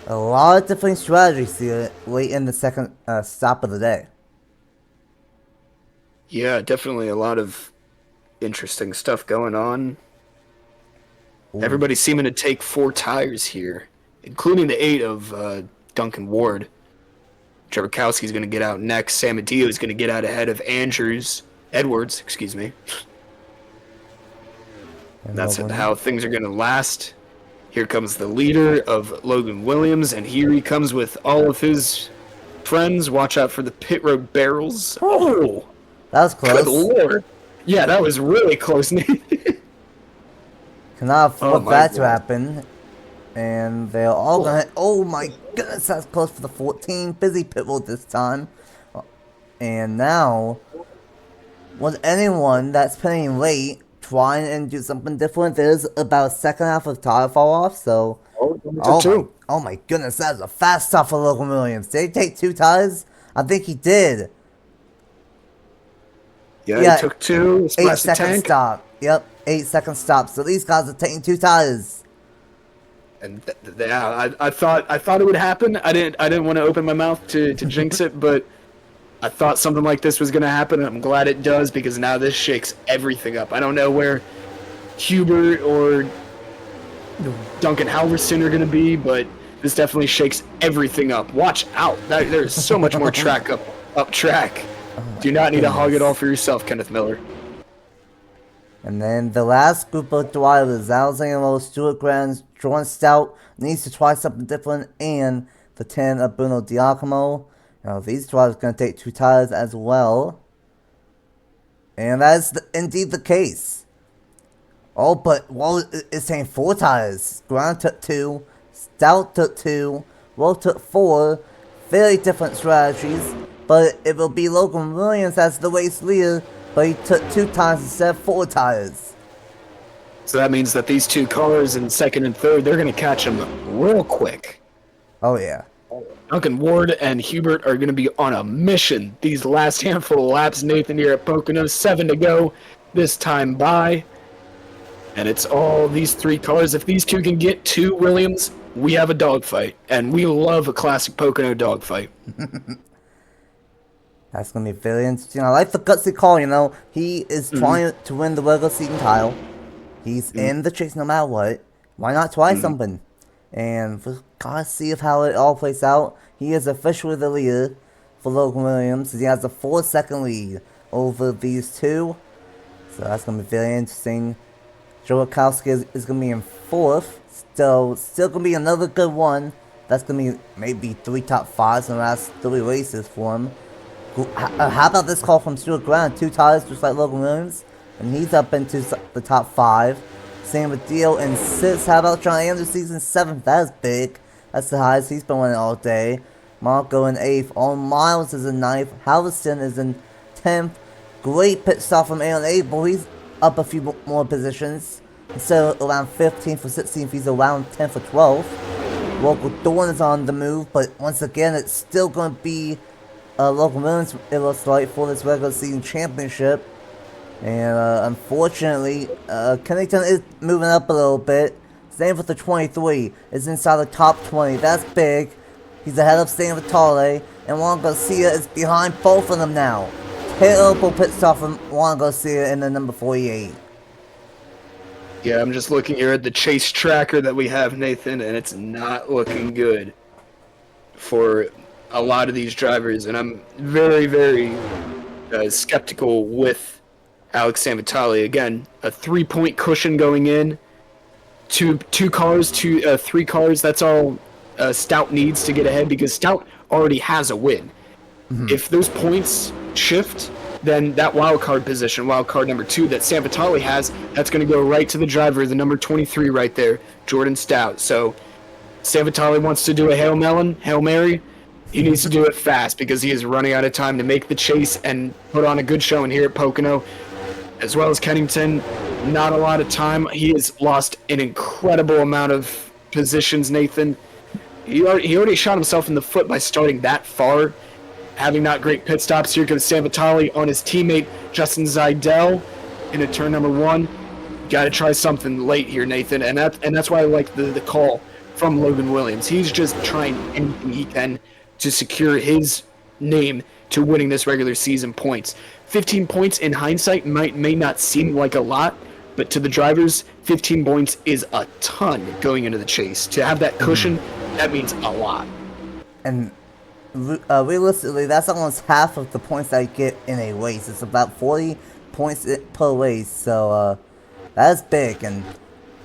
a lot of different strategies here late in the second stop of the day. Yeah, definitely a lot of interesting stuff going on. Ooh. Everybody's seeming to take 4 tires here, including the 8 of Duncan Ward. Trevor Kowski's going to get out next. Sam Adio is going to get out ahead of Edwards, excuse me. And that's how things are going to last. Here comes the leader of Logan Williams, and here he comes with all of his friends. Watch out for the pit road barrels. Oh! That was close. Good lord. Yeah, that was really close, Nathan. Cannot afford that to happen. And they're all gonna... Oh my goodness, that's close for the 14. Busy pit road this time. And now, with anyone that's pitting late, trying and do something different, there's about a second half of tire fall off, so... Oh my goodness, that was a fast stop for Logan Williams. Did he take 2 tires? I think he did. Yeah, he took 2. 8-second stop. Yep, 8-second stop. So these guys are taking 2 tires. And I thought it would happen. I didn't want to open my mouth to jinx it, but I thought something like this was going to happen, and I'm glad it does because now this shakes everything up. I don't know where Hubert or Duncan Halverson are going to be, but this definitely shakes everything up. Watch out! There's so much more track up track. Do not need to hog it all for yourself, Kenneth Miller. And then the last group of drivers, Alexander Stuart Grant, Jordan Stout needs to try something different, and the 10 of Bruno Giacomo. Now these drivers are going to take 2 tires as well. And that is indeed the case. Oh, but Wall is saying 4 tires. Grant took 2, Stout took 2, Wall took 4. Very different strategies. But it will be Logan Williams as the race leader, but he took 2 tires instead of 4 tires. So that means that these 2 cars in second and third, they're going to catch him real quick. Oh, yeah. Duncan Ward and Hubert are going to be on a mission these last handful of laps. Nathan here at Pocono, 7 to go this time by. And it's all these 3 cars. If these 2 can get 2 Williams, we have a dogfight. And we love a classic Pocono dogfight. That's going to be very interesting. I like the gutsy call, you know. He is trying to win the regular season title. He's in the chase no matter what. Why not try something? And we've got to see how it all plays out. He is officially the leader for Logan Williams. He has a 4-second lead over these 2. So that's going to be very interesting. Joe Wachowski is going to be in 4th. Still going to be another good one. That's going to be maybe 3 top 5s in the last 3 races for him. How about this call from Stuart Grant? 2 tires just like Logan Williams. And he's up into the top 5. Same with Dio in 6th. How about John Anderson in 7th? That is big. That's the highest he's been winning all day. Marco in 8th. Owen Miles is in 9th. Halverson is in 10th. Great pit stop from Aaron Abel. He's up a few more positions. Instead of around 15th or 16th, he's around 10th or 12th. Local Dawn is on the move, but once again, it's still going to be Logan Williams, it looks like, for this regular season championship. And unfortunately, Kennington is moving up a little bit. Same with the 23. Is inside the top 20. That's big. He's ahead of Stan Vitale. And Juan Garcia is behind both of them now. Terrible pit stop from Juan Garcia in the number 48. Yeah, I'm just looking here at the chase tracker that we have, Nathan, and it's not looking good for a lot of these drivers. And I'm very, very skeptical with Alex Sanvitali. Again, a 3-point cushion going in. Three cars. That's all Stout needs to get ahead because Stout already has a win. If those points shift, then that wild card position, wild card number 2 that Sanvitali has, that's going to go right to the driver, the number 23 right there, Jordan Stout. So Sanvitali wants to do a Hail Mary. He needs to do it fast because he is running out of time to make the chase and put on a good showing here at Pocono, as well as Kennington. Not a lot of time. He has lost an incredible amount of positions, Nathan. He already shot himself in the foot by starting that far, having not great pit stops. Here comes Sanvitali on his teammate Justin Zidell into turn number 1. Got to try something late here, Nathan, and that's why I like the call from Logan Williams. He's just trying anything he can to secure his name to winning this regular season points. 15 points in hindsight may not seem like a lot, but to the drivers, 15 points is a ton going into the chase. To have that cushion, that means a lot. And realistically, that's almost half of the points that you get in a race. It's about 40 points per race, so that's big. And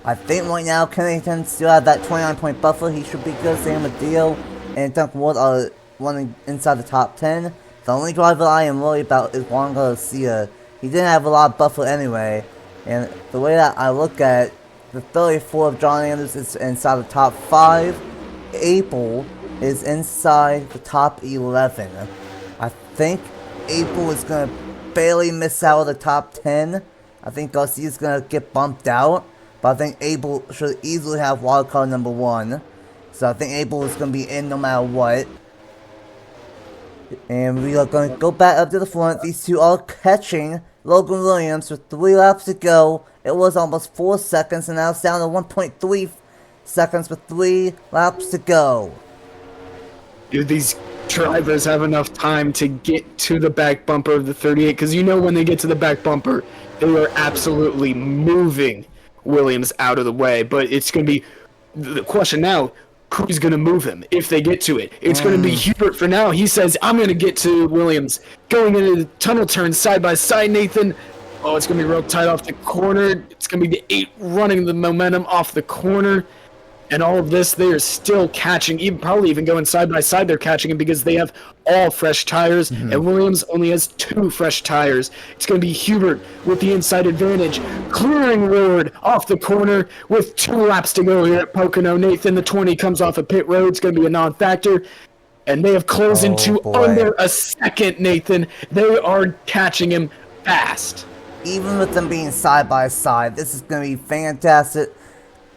I think right now Kennington still has that 29-point buffer. He should be good. Same with Dio and Duncan Wood are running inside the top 10. The only driver I am worried about is Juan Garcia. He didn't have a lot of buffer anyway. And the way that I look at it, the 34 of John Anders is inside the top 5. Abel is inside the top 11. I think Abel is going to barely miss out of the top 10. I think Garcia is going to get bumped out. But I think Abel should easily have wildcard number 1. So I think Abel is going to be in no matter what. And we are going to go back up to the front. These two are catching Logan Williams with 3 laps to go. It was almost 4 seconds, and now it's down to 1.3 seconds with 3 laps to go. Do these drivers have enough time to get to the back bumper of the 38? Because you know when they get to the back bumper, they are absolutely moving Williams out of the way. But it's going to be the question now, who's going to move him if they get to it? It's going to be Hubert for now. He says, I'm going to get to Williams. Going into the tunnel turn side by side, Nathan. Oh, it's going to be real tight off the corner. It's going to be the 8 running the momentum off the corner. And all of this, they are still catching, probably even going side by side, they're catching him because they have all fresh tires, and Williams only has 2 fresh tires. It's going to be Hubert with the inside advantage, clearing Ward off the corner with 2 laps to go here at Pocono. Nathan, the 20, comes off a pit road. It's going to be a non-factor. And they have closed into under a second, Nathan. They are catching him fast. Even with them being side by side, this is going to be fantastic.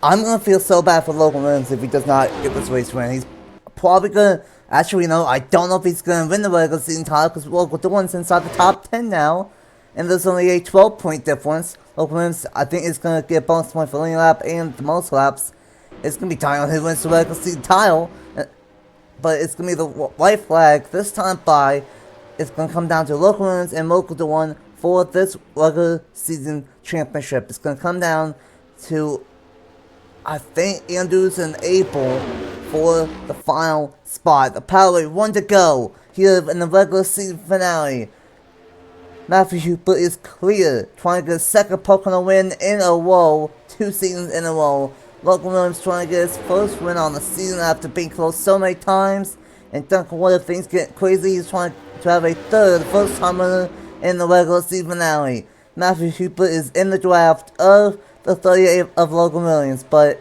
I'm going to feel so bad for Logan Williams if he does not get this race win. He's probably going to... Actually, no, I don't know if he's going to win the regular season title because Logan Williams is inside the top 10 now. And there's only a 12-point difference. Logan Williams, I think, is going to get a bonus point for leading lap and the most laps. It's going to be tied on who wins the regular season title. But it's going to be the white flag this time by. It's going to come down to Logan Williams and Local to 1 for this regular season championship. It's going to come down to... I think Andrews and Abel for the final spot. The Power 1 to go here in the regular season finale. Matthew Hubert is clear, trying to get a second Pocono win in a row, 2 seasons in a row. Logan Williams trying to get his first win on the season after being close so many times. And Duncan Wood, if things get crazy, he's trying to have a third first time winner in the regular season finale. Matthew Hubert is in the draft of the 38 of Logan Williams, but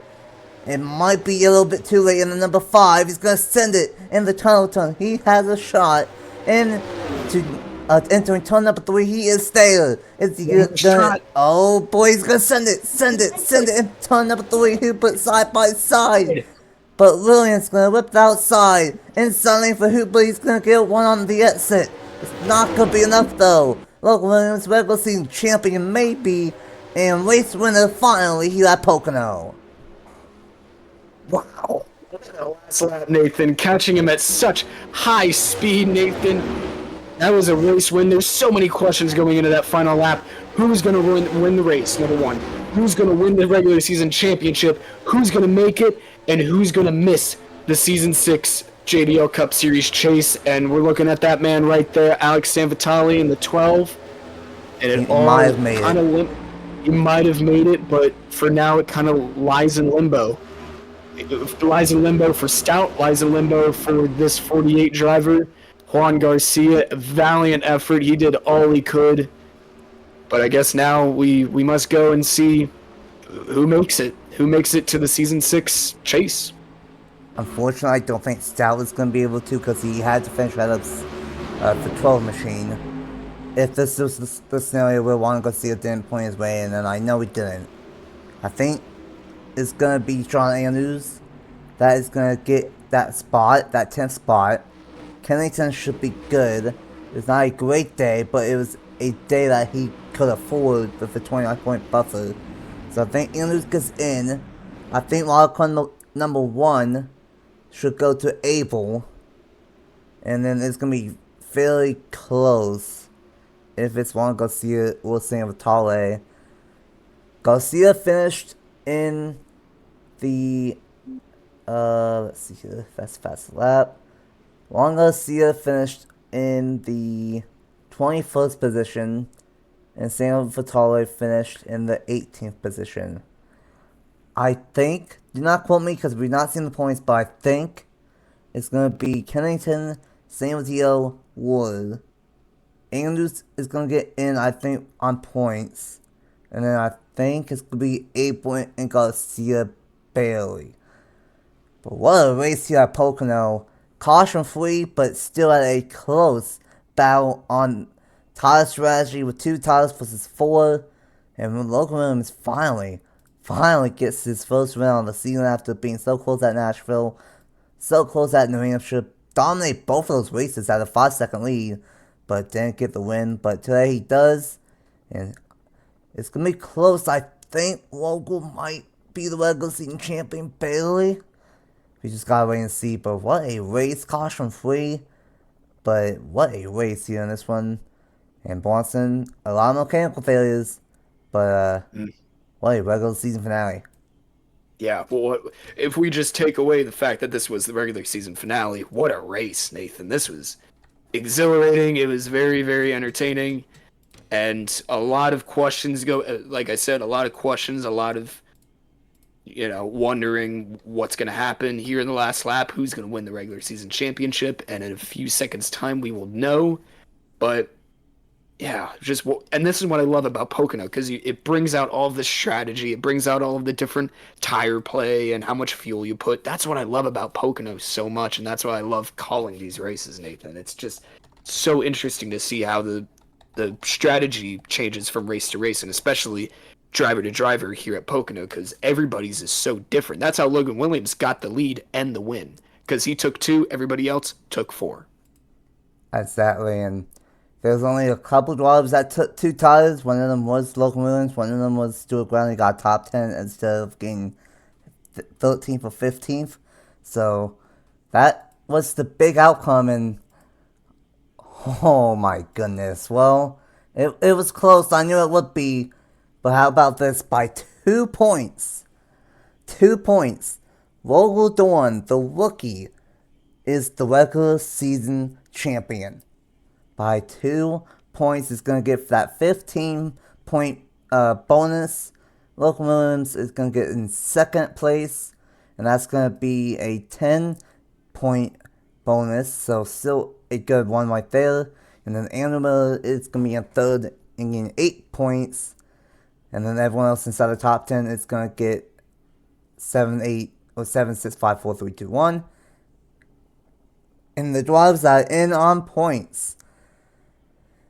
it might be a little bit too late in the number 5. He's going to send it in the tunnel turn. He has a shot into entering turn number 3. He is there. Is he gonna, oh boy, he's going to send it in turn number 3. Hubert side by side. But Williams going to whip it outside. And suddenly for Hubert, he's going to get one on the exit. It's not going to be enough though. Logan Williams, regular season champion maybe. And race winner finally here at Pocono. Wow. Last lap, Nathan. Catching him at such high speed, Nathan. That was a race win. There's so many questions going into that final lap. Who's going to win the race, number 1? Who's going to win the regular season championship? Who's going to make it? And who's going to miss the Season 6 JBL Cup Series chase, and we're looking at that man right there, Alex Sanvitali in the 12, and He it might all have made kind it. of he might have made it, but for now it kind of lies in limbo. It lies in limbo for Stout, lies in limbo for this 48 driver, Juan Garcia. A valiant effort, he did all he could, but I guess now we must go and see who makes it to the season 6 chase. Unfortunately, I don't think Stout is going to be able to because he had to finish right up the 12 machine. If this was the scenario where Juan Garcia didn't point his way in, and I know he didn't, I think it's going to be Sean Andrews that is going to get that spot, that 10th spot. Kennington should be good. It's not a great day, but it was a day that he could afford with the 29-point buffer. So I think Andrews gets in. I think wildcard number 1 should go to Abel. And then it's going to be fairly close if it's Juan Garcia or Sanvitale. Garcia finished in the let's see here, fast lap. Juan Garcia finished in the 21st position, and Sanvitale finished in the 18th position. I think, do not quote me because we've not seen the points, but I think it's going to be Kennington, Sanvitale, Wood. Andrews is going to get in, I think, on points. And then I think it's going to be Abel and Garcia barely. But what a race here at Pocono. Caution free, but still at a close battle on tire strategy with 2 tires versus 4. And Logan Williams finally gets his first win on the season after being so close at Nashville, so close at New Hampshire. Dominate both of those races at a 5-second lead, but didn't get the win. But today he does, and it's going to be close. I think Logan might be the regular season champion barely. We just gotta wait and see. But what a race, caution free. But what a race here in this one. And Boston, a lot of mechanical failures. But what a regular season finale. Yeah, well, if we just take away the fact that this was the regular season finale, what a race, Nathan. This was exhilarating. It was very, very entertaining. And a lot of questions like I said, a lot of questions, a lot of, wondering what's going to happen here in the last lap, who's going to win the regular season championship. And in a few seconds' time, we will know. But yeah, and this is what I love about Pocono, because it brings out all of the strategy. It brings out all of the different tire play and how much fuel you put. That's what I love about Pocono so much, and that's why I love calling these races, Nathan. It's just so interesting to see how the strategy changes from race to race, and especially driver to driver here at Pocono, because everybody's is so different. That's how Logan Williams got the lead and the win, because he took 2, everybody else took 4. Exactly, and there's only a couple drivers that took 2 tires. One of them was Logan Williams. One of them was Stuart Brown. He got top 10 instead of getting 13th or 15th. So that was the big outcome, and oh my goodness. Well, it was close. I knew it would be. But how about this? By 2 points. 2 points. Vogel Dorn, the rookie, is the regular season champion. By 2 points, is going to get that 15-point bonus. Logan Williams is going to get in 2nd place. And that's going to be a 10-point bonus. So still a good one right there. And then Andrew Miller is going to be in 3rd and getting 8 points. And then everyone else inside the top 10 is going to get 7, 8, or 7, 6, 5, 4, 3, 2, 1. And the drivers that are in on points.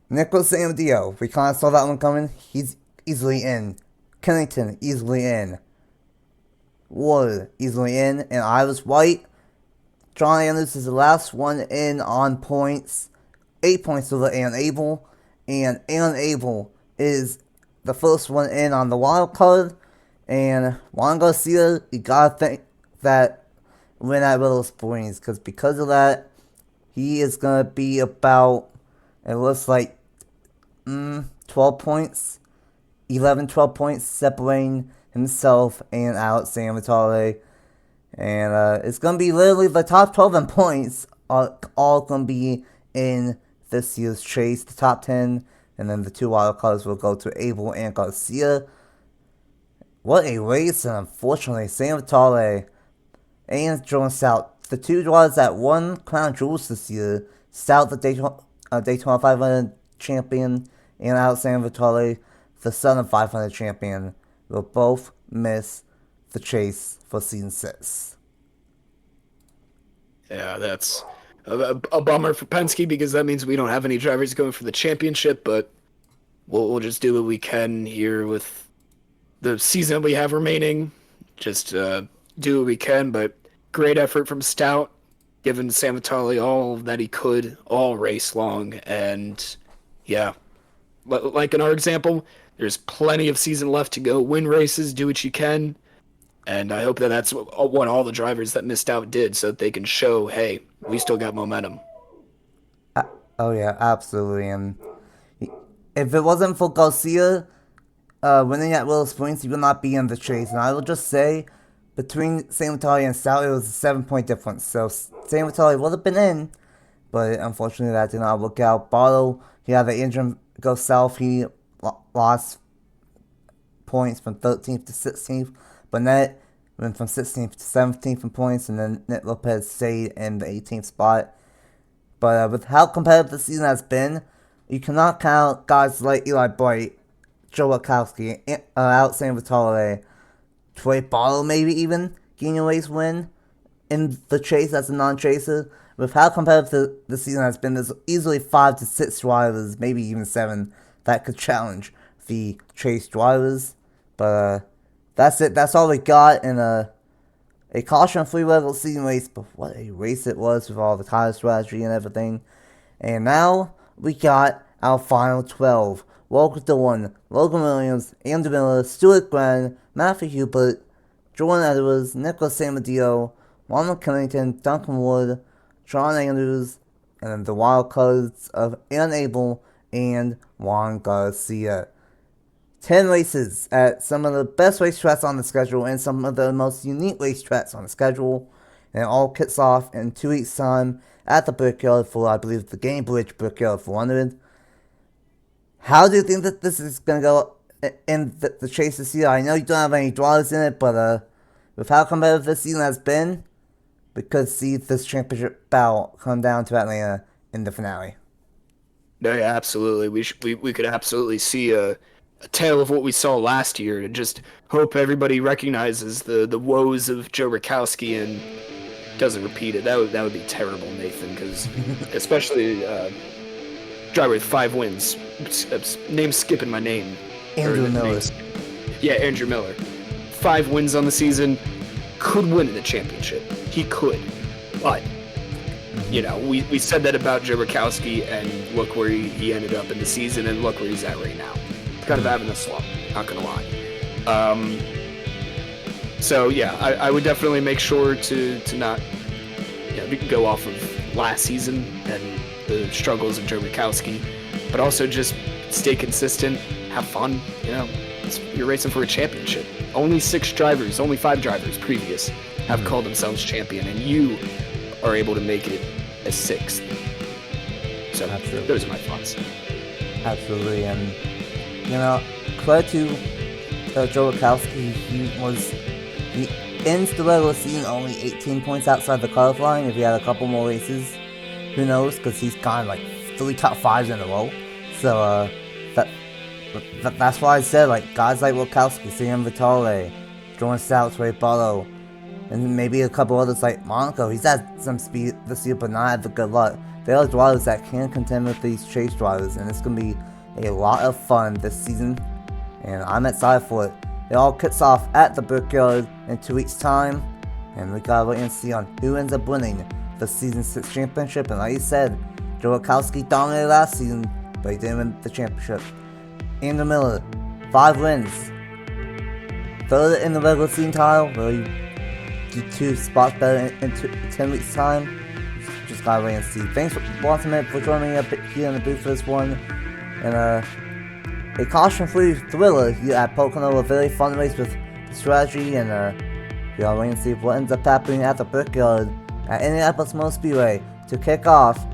Nicholas Amadeo, we kind of saw that one coming. He's easily in. Kennington, easily in. Ward, easily in. And I was White. John Andrews is the last one in on points. 8 points over Aaron Abel. And Aaron Abel is the first one in on the wild card. And Juan Garcia, you gotta think that win at Willow Springs, because of that, he is gonna be about, it looks like 12 points, 11, 12 points separating himself and Alex Sanvitale. And it's going to be literally the top 12 in points are all going to be in this year's chase, the top 10. And then the 2 wild cards will go to Abel and Garcia. What a race, and unfortunately, Sam Vitale and Jordan Stout, the 2 drivers that won Crown Jewels this year, Stout, the Daytona 500 champion, and Alexander Vitale, the Southern 500 champion, will both miss the chase for season 6. Yeah, that's a bummer for Penske, because that means we don't have any drivers going for the championship, but we'll just do what we can here with the season we have remaining. Just do what we can, but great effort from Stout, giving Sam Vitale all that he could all race long. And yeah, like in our example, there's plenty of season left to go. Win races, do what you can. And I hope that that's what all the drivers that missed out did, so that they can show, hey, we still got momentum. Oh yeah, absolutely. And if it wasn't for Garcia winning at Willow Springs, he would not be in the chase. And I will just say, between Sam Vitale and Stout, it was a 7-point difference. So Sam Vitale would have been in, but unfortunately that did not work out. Barlow, he had the engine go south. He lost points from 13th to 16th. Burnett went from 16th to 17th in points, and then Nick Lopez stayed in the 18th spot. But with how competitive the season has been, you cannot count guys like Eli Bright, Joe Wachowski, Alexander Vitale, Troy Barlow maybe even getting a race win in the chase as a non-chaser. With how competitive the season has been, there's easily 5 to 6 drivers, maybe even 7, that could challenge the chase drivers. But that's it. That's all we got in a caution-free regular season race. But what a race it was with all the tire strategy and everything. And now we got our final 12. Walker Dillon, Logan Williams, Andrew Miller, Stuart Glenn, Matthew Hubert, Jordan Edwards, Nicholas Samadillo, Ronald Kennington, Duncan Wood, John Andrews, and then the wild cards of Aaron Abel and Juan Garcia. 10 races at some of the best racetracks on the schedule and some of the most unique racetracks on the schedule. And it all kicks off in 2 weeks' time at the Brickyard for, I believe, the Gamebridge Brickyard 400. How do you think that this is going to go in the chase this year? I know you don't have any drivers in it, but with how competitive this season has been, we could see this championship battle come down to Atlanta in the finale. No, yeah, absolutely. We could absolutely see a tale of what we saw last year, and just hope everybody recognizes the woes of Joe Rakowski and doesn't repeat it. That would be terrible, Nathan, because especially driver with 5 wins. Name's skipping my name. Andrew Miller. Yeah, Andrew Miller. 5 wins on the season. Could win the championship. He could. But, you know, we said that about Joe Rakowski, and look where he ended up in the season, and look where he's at right now. Kind of having a slump, not gonna lie. So yeah, I would definitely make sure to not, we can go off of last season and the struggles of Joe Rakowski, but also just stay consistent, have fun. You're racing for a championship. Only 5 drivers previous have called themselves champion, and you are able to make it a 6th. So absolutely. Those are my thoughts. Absolutely, and credit to Joe Rakowski. He ends the regular season only 18 points outside the cutoff line. If he had a couple more races, who knows? Because he's gotten like 3 top 5s in a row. So that's why I said, like, guys like Rakowski, Sam Vitale, Jordan Stout, Ray Barlow, and maybe a couple others like Monaco. He's had some speed this year, but not had the good luck. There are drivers that can contend with these chase drivers, and it's going to be a lot of fun this season, and I'm excited for it. It all kicks off at the Brickyard in 2 weeks' time, and we gotta wait and see on who ends up winning the Season 6 championship. And like you said, Joe Rakowski dominated last season, but he didn't win the championship. Andrew Miller, 5 wins. 3rd in the regular season title, where you do 2 spots better in 10 weeks' time. Just gotta wait and see. Thanks for watching it, for joining me up here in the booth for this one. And a caution-free thriller here at Pocono, a very fun race with strategy and We are waiting to see what ends up happening at the Brickyard at Indianapolis Motor Speedway to kick off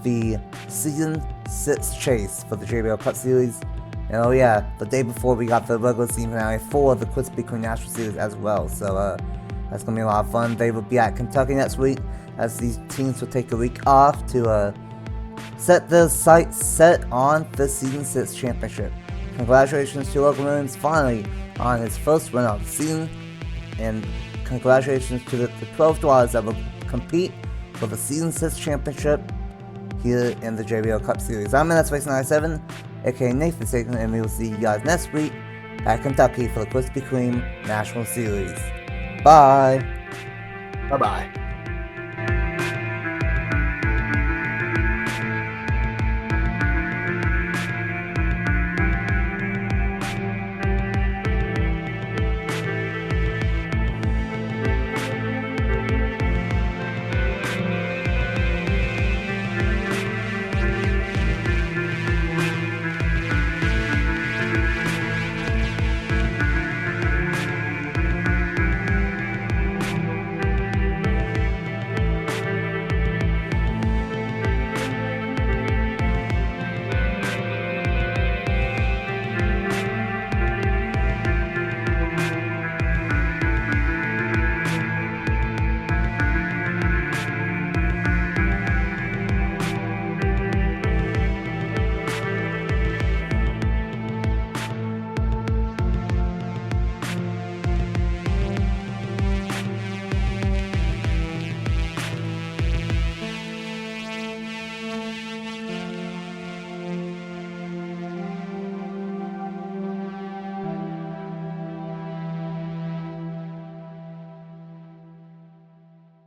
the Season 6 chase for the JBL Cup Series. And oh yeah, the day before we got the regular season finale for the Krispy Kreme National Series as well. So that's going to be a lot of fun. They will be at Kentucky next week as these teams will take a week off to set their sights set on the Season 6 championship. Congratulations to Logan Williams finally on his first win of the season. And congratulations to the 12 drivers that will compete for the Season 6 championship here in the JBL Cup Series. I'm NR2003, aka Nathan Stapleton, and we will see you guys next week at Kentucky for the Krispy Kreme National Series. Bye! Bye-bye.